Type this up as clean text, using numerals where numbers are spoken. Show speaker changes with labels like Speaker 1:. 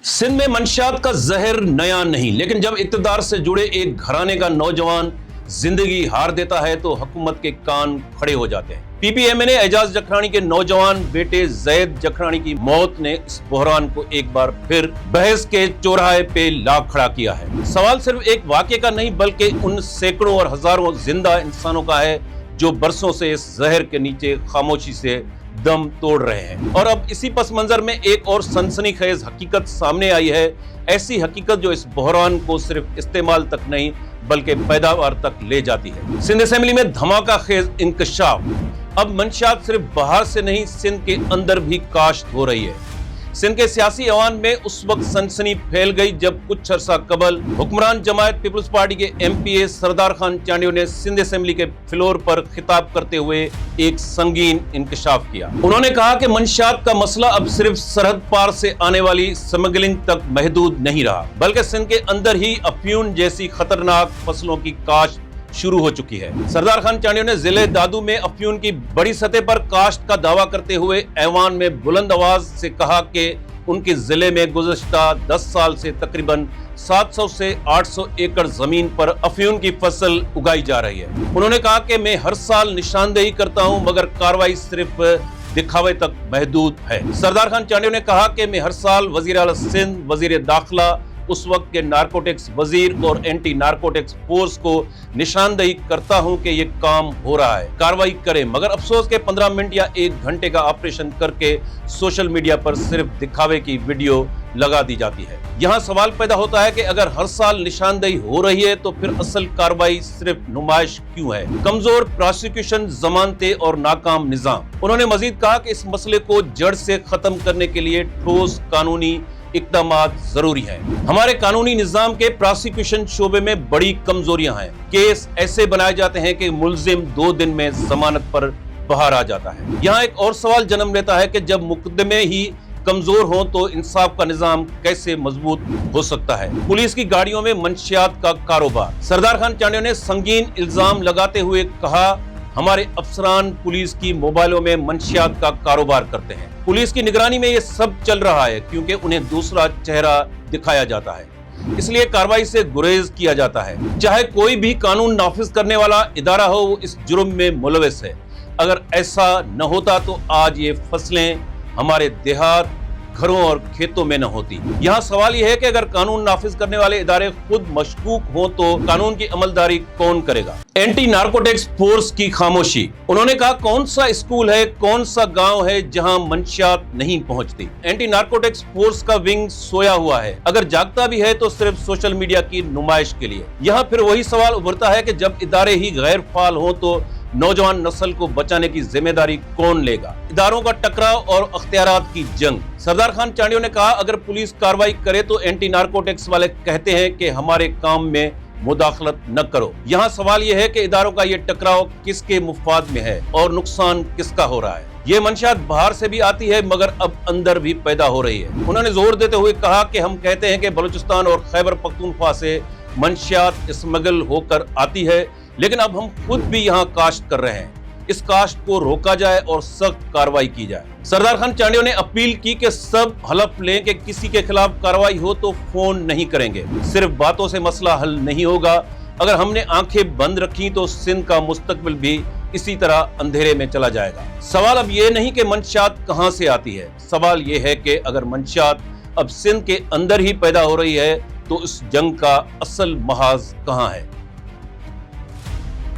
Speaker 1: सिंध में मंशियात का जहर नया नहीं, लेकिन जब इक्तदार से जुड़े एक घराने का नौजवान जिंदगी हार देता है तो हुकूमत के कान खड़े हो जाते हैं। पीपीएमए ने एजाज जखरानी के नौजवान बेटे जैद जखरानी की मौत ने इस बहरान को एक बार फिर बहस के चौराहे पे ला खड़ा किया है। सवाल सिर्फ एक वाक़े का नहीं बल्कि उन सैकड़ों और हजारों जिंदा इंसानों का है जो बरसों से इस जहर के नीचे खामोशी से दम तोड़ रहे हैं। और अब इसी पस मंजर में एक और सनसनीखेज हकीकत सामने आई है, ऐसी हकीकत जो इस बहरान को सिर्फ इस्तेमाल तक नहीं बल्कि पैदावार तक ले जाती है। सिंध असेंबली में धमाका खेज इंकशाफ। अब मंशियात सिर्फ बाहर से नहीं सिंध के अंदर भी काश्त हो रही है। सिंध के सियासी अवान में उस वक्त सनसनी फैल गई जब कुछ अरसा कबल हुक्मरान जमायत पीपल्स पार्टी के एमपीए सरदार खान चांडियो ने सिंध असेंबली के फ्लोर पर खिताब करते हुए एक संगीन इंकशाफ किया। उन्होंने कहा कि मंशियात का मसला अब सिर्फ सरहद पार से आने वाली स्मगलिंग तक महदूद नहीं रहा, बल्कि सिंध के अंदर ही अफयून जैसी खतरनाक फसलों की काश्त शुरू हो चुकी है। सरदार खान चांडियो ने जिले दादू में अफयून की बड़ी सतह पर काश्त का दावा करते हुए ऐवान में बुलंद आवाज से कहा कि उनके जिले में गुज़श्ता 10 साल से तकरीबन 700 से 800 एकड़ जमीन पर अफयून की फसल उगाई जा रही है। उन्होंने कहा कि मैं हर साल निशानदेही करता हूं मगर कार्रवाई सिर्फ दिखावे तक महदूद है। सरदार खान चांडियो ने कहा कि मैं हर साल वजीर आला सिंध, वजीर दाखिला, उस वक्त के नारकोटिक्स वजीर और एंटी नारकोटिक्स फोर्स को निशानदेही करता हूं कि ये काम हो रहा है, कार्रवाई करें। मगर अफसोस के 15 मिनट या 1 घंटे का ऑपरेशन करके सोशल मीडिया पर सिर्फ दिखावे की वीडियो लगा दी जाती है। यहाँ सवाल पैदा होता है कि अगर हर साल निशानदेही हो रही है तो फिर असल कार्रवाई सिर्फ नुमाइश क्यों है? कमजोर प्रोसिक्यूशन, जमानतें और नाकाम निजाम। उन्होंने मजीद कहा कि इस मसले को जड़ से खत्म करने के लिए ठोस कानूनी इक़दामात जरूरी हैं। हमारे कानूनी निजाम के प्रोसिक्यूशन शोबे में बड़ी कमजोरियां हैं। केस ऐसे बनाए जाते हैं कि मुल्जिम 2 दिन में जमानत पर बाहर आ जाता है। यहाँ एक और सवाल जन्म लेता है कि जब मुकदमे ही कमजोर हो तो इंसाफ का निजाम कैसे मजबूत हो सकता है? पुलिस की गाड़ियों में मंशियात का कारोबार। सरदार खान चांडियो ने संगीन इल्जाम लगाते हुए कहा, हमारे अफसरान पुलिस की मोबाइलों में मंशियात का कारोबार करते हैं। पुलिस की निगरानी में ये सब चल रहा है क्योंकि उन्हें दूसरा चेहरा दिखाया जाता है, इसलिए कार्रवाई से गुरेज किया जाता है। चाहे कोई भी कानून नाफिज करने वाला इदारा हो, वो इस जुर्म में मुलविस है। अगर ऐसा न होता तो आज ये फसलें हमारे देहात, घरों और खेतों में न होती। यहाँ सवाल यह है कि अगर कानून नाफिज करने वाले इदारे खुद मशकूक हो तो कानून की अमलदारी कौन करेगा? एंटी नारकोटिक्स फोर्स की खामोशी। उन्होंने कहा, कौन सा स्कूल है, कौन सा गांव है जहां मंशियात नहीं पहुंचती? एंटी नारकोटिक्स फोर्स का विंग सोया हुआ है, अगर जागता भी है तो सिर्फ सोशल मीडिया की नुमाइश के लिए। यहाँ फिर वही सवाल उभरता है कि जब इदारे ही गैर फाल हो तो नौजवान नस्ल को बचाने की जिम्मेदारी कौन लेगा? इदारों का टकराव और अख्तियारात की जंग। सरदार खान चांडियो ने कहा, अगर पुलिस कार्रवाई करे तो एंटी नारकोटिक्स वाले कहते हैं कि हमारे काम में मुदाखलत न करो। यहाँ सवाल यह है कि इदारों का ये टकराव किसके मुफाद में है और नुकसान किसका हो रहा है? ये मंशियात बाहर से भी आती है मगर अब अंदर भी पैदा हो रही है। उन्होंने जोर देते हुए कहा कि हम कहते हैं कि बलूचिस्तान और खैबर पख्तूनख्वा से मंशियात स्मगल होकर आती है, लेकिन अब हम खुद भी यहाँ काश्त कर रहे हैं। इस काश्त को रोका जाए और सख्त कार्रवाई की जाए। सरदार खान चांडियो ने अपील की कि सब हलफ लें कि किसी के खिलाफ कार्रवाई हो तो फोन नहीं करेंगे। सिर्फ बातों से मसला हल नहीं होगा। अगर हमने आंखें बंद रखी तो सिंध का मुस्तकबिल भी इसी तरह अंधेरे में चला जाएगा। सवाल अब ये नहीं कि मंशियात कहाँ से आती है, सवाल ये है कि अगर मंशियात अब सिंध के अंदर ही पैदा हो रही है तो इस जंग का असल महाज कहाँ है?